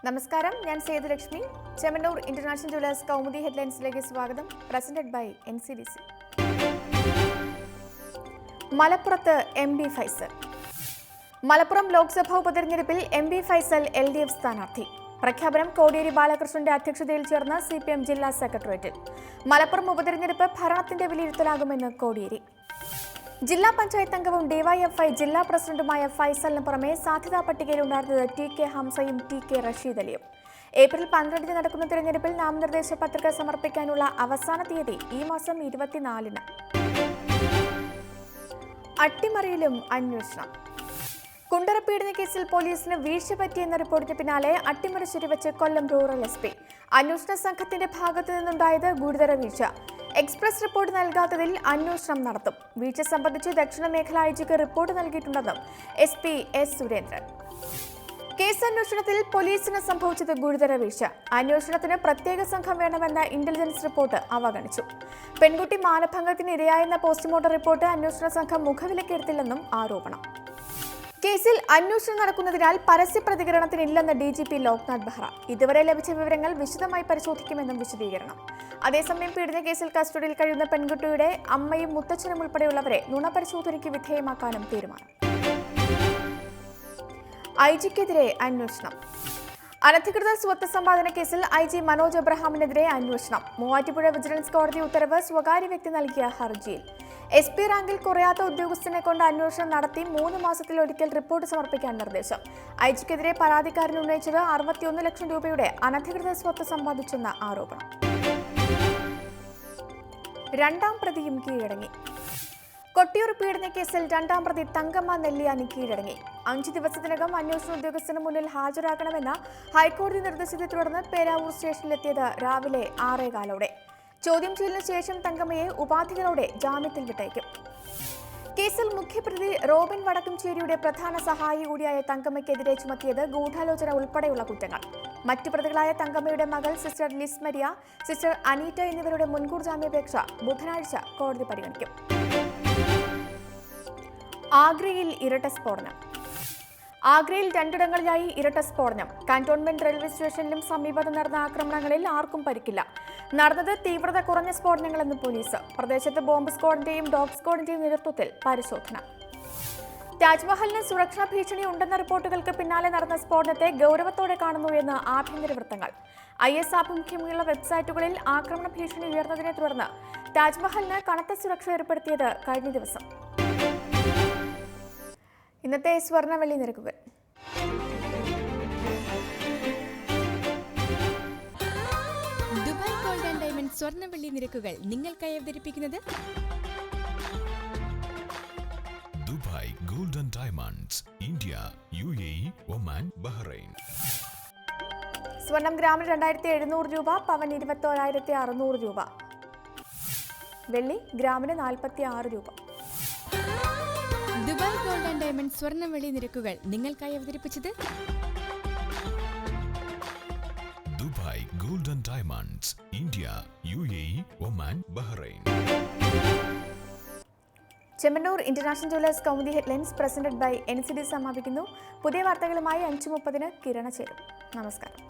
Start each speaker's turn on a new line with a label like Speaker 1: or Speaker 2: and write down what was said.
Speaker 1: നമസ്കാരം, ഞാൻ Sethulakshmi. Chemmannur international jewellers Kaumudi ഹെഡ്ലൈൻസിലേക്ക് സ്വാഗതം. Presented by NCDC. മലപ്പുറത്ത് MP ഫൈസൽ. മലപ്പുറം ലോക്സഭാ ഉപതെരഞ്ഞെടുപ്പിൽ MP ഫൈസൽ LDF സ്ഥാനാർത്ഥി. പ്രഖ്യാപനം കോടിയേരി ബാലകൃഷ്ണന്റെ അധ്യക്ഷതയിൽ ചേർന്ന CPM ജില്ലാ സെക്രട്ടേറിയറ്റിൽ. മലപ്പുറം ഉപതെരഞ്ഞെടുപ്പ് ഭരണത്തിന്റെ വിലയിരുത്തലാകുമെന്ന് കോടിയേരി. ജില്ലാ പഞ്ചായത്ത് അംഗവും DYFI ജില്ലാ പ്രസിഡന്റുമായ ഫൈസലിന് പുറമെ സാധ്യതാ പട്ടികയിലുണ്ടായിരുന്നത് TK ഹംസയും TK റഷീദ് അലിയും. ഏപ്രിൽ 12 നടക്കുന്ന തിരഞ്ഞെടുപ്പിൽ നാമനിർദ്ദേശ പത്രിക സമർപ്പിക്കാനുള്ള അവസാന തീയതി ഈ മാസം 24. അട്ടിമറിയിലും അന്വേഷണം. കുണ്ടറ പീഡന കേസിൽ പോലീസിന് വീഴ്ച പറ്റിയെന്ന റിപ്പോർട്ടിന് പിന്നാലെ അട്ടിമറി ശരിവച്ച് കൊല്ലം റൂറൽ SP. അന്വേഷണ സംഘത്തിന്റെ ഭാഗത്തു നിന്നുണ്ടായത് ഗുരുതര വീഴ്ച. എക്സ്പ്രസ് റിപ്പോർട്ട് നൽകാത്തതിൽ അന്വേഷണം നടത്തും. വീഴ്ച സംബന്ധിച്ച് ദക്ഷിണ മേഖല IGക്ക് റിപ്പോർട്ട് നൽകിയിട്ടുണ്ടെന്നും SP S സുരേന്ദ്രൻ. കേസ് അന്വേഷണത്തിൽ പോലീസിന് സംഭവിച്ചത് ഗുരുതര വീഴ്ച. അന്വേഷണത്തിന് പ്രത്യേക സംഘം വേണമെന്ന ഇന്റലിജൻസ് റിപ്പോർട്ട് അവഗണിച്ചു. പെൺകുട്ടി മാനഭംഗത്തിന് ഇരയായെന്ന പോസ്റ്റ്മോർട്ടം റിപ്പോർട്ട് അന്വേഷണ സംഘം മുഖവിലക്കെടുത്തില്ലെന്നും ആരോപണം. കേസിൽ അന്വേഷണം നടക്കുന്നതിനാൽ പരസ്യ പ്രതികരണത്തിനില്ലെന്ന് DGP ലോക്നാഥ് ബെഹ്റ. ഇതുവരെ ലഭിച്ച വിവരങ്ങൾ വിശദമായി പരിശോധിക്കുമെന്നും വിശദീകരണം. അതേസമയം പീഡന കേസിൽ കസ്റ്റഡിയിൽ കഴിയുന്ന പെൺകുട്ടിയുടെ അമ്മയും മുത്തച്ഛനും ഉൾപ്പെടെയുള്ളവരെ നുണപരിശോധനയ്ക്ക് വിധേയമാക്കാനും തീരുമാനം. IGക്കെതിരെ അന്വേഷണം. അനധികൃത സ്വത്ത് സമ്പാദന കേസിൽ IG മനോജ് എബ്രഹാമിനെതിരെ അന്വേഷണം. മൂവാറ്റുപുഴ വിജിലൻസ് കോടതി ഉത്തരവ് സ്വകാര്യ വ്യക്തി നൽകിയ ഹർജിയിൽ. SP റാങ്കിൽ കുറയാത്ത ഉദ്യോഗസ്ഥനെ കൊണ്ട് അന്വേഷണം നടത്തി 3 മാസത്തിലൊരിക്കൽ റിപ്പോർട്ട് സമർപ്പിക്കാൻ നിർദ്ദേശം. IGക്കെതിരെ പരാതിക്കാരൻ ഉന്നയിച്ചത് 61 ലക്ഷം രൂപയുടെ അനധികൃത സ്വത്ത് സമ്പാദിച്ചെന്ന ആരോപണം. രണ്ടാം പ്രതിയും കീഴടങ്ങി. കൊട്ടിയൂർ പീഡന കേസിൽ രണ്ടാം പ്രതി തങ്കമ്മ നെല്ലിയാനി കീഴടങ്ങി. 5 ദിവസത്തിനകം അന്വേഷണ ഉദ്യോഗസ്ഥന് മുന്നിൽ ഹാജരാക്കണമെന്ന ഹൈക്കോടതി നിർദ്ദേശത്തെ തുടർന്ന് പേരാവൂർ സ്റ്റേഷനിലെത്തിയത് രാവിലെ 6:15. ചോദ്യം ചെയ്യലിന് ശേഷം തങ്കമ്മയെ ഉപാധികളോടെ ജാമ്യത്തിൽ വിട്ടയക്കും. കേസിൽ മുഖ്യപ്രതി റോബിൻ വടക്കുംചേരിയുടെ പ്രധാന സഹായി കൂടിയായ തങ്കമ്മയ്ക്കെതിരെ ചുമത്തിയത് ഗൂഢാലോചന ഉൾപ്പെടെയുള്ള കുറ്റങ്ങൾ. മറ്റു പ്രതികളായ തങ്കമ്മയുടെ മകൾ സിസ്റ്റർ ലിസ് മരിയ, സിസ്റ്റർ അനീറ്റ എന്നിവരുടെ മുൻകൂർ ജാമ്യാപേക്ഷ ബുധനാഴ്ച കോടതി പരിഗണിക്കും. ആഗ്രയിൽ ഇരട്ട സ്ഫോടനം. ആഗ്രയിൽ 2ഇടങ്ങളിലായി ഇരട്ട സ്ഫോടനം. കാന്റോൺമെന്റ് റെയിൽവേ സ്റ്റേഷനിലും സമീപത്ത് നടന്ന ആക്രമണങ്ങളിൽ ആർക്കും പരിക്കില്ല. നടന്നത് തീവ്രത കുറഞ്ഞ സ്ഫോടനങ്ങളെന്ന് പോലീസ്. പ്രദേശത്ത് ബോംബ് സ്ക്വാഡിന്റെയും ഡോഗ് സ്ക്വാഡിന്റെയും നേതൃത്വത്തിൽ പരിശോധന. താജ്മഹലിന് സുരക്ഷാ ഭീഷണി ഉണ്ടെന്ന റിപ്പോർട്ടുകൾക്ക് പിന്നാലെ നടന്ന സ്ഫോടനത്തെ ഗൗരവത്തോടെ കാണുന്നു എന്ന് ആഭ്യന്തര വൃത്തങ്ങൾ. IS ആഭിമുഖ്യമുള്ള വെബ്സൈറ്റുകളിൽ ആക്രമണ ഭീഷണി ഉയർന്നതിനെ തുടർന്ന് താജ്മഹലിന് കനത്ത സുരക്ഷ ഏർപ്പെടുത്തിയത് കഴിഞ്ഞ ദിവസം. ഇന്നത്തെ സ്വർണ്ണവെള്ളി നിരക്കുകൾ.
Speaker 2: ദുബായ് ഗോൾഡ് ആൻഡ് ഡയമണ്ട് സ്വർണ്ണവെള്ളി നിരക്കുകൾ നിങ്ങൾക്കായി അവതരിപ്പിക്കുന്നത്
Speaker 3: Dubai gold and diamonds, India, UAE, Oman, Bahrain.
Speaker 1: സ്വർണം ഗ്രാമിന് 2700 രൂപ, പവൻ 21,600 രൂപ. വെള്ളി ഗ്രാമിന് 46 രൂപ.
Speaker 2: ദുബായ് ഗോൾഡ് ആൻഡ് ഡയമണ്ട് സ്വർണ്ണവെള്ളി നിരക്കുകൾ നിങ്ങൾക്കായി അവതരിപ്പിച്ചത്
Speaker 3: Dubai gold and diamonds, India, UAE, Oman, Bahrain.
Speaker 1: Chemmannur international jewellers Kaumudi headlines presented by NCDC സമാപിക്കുന്നു. പുതിയ വാർത്തകളുമായി 5:30 കിരണ ചേരും. നമസ്കാരം.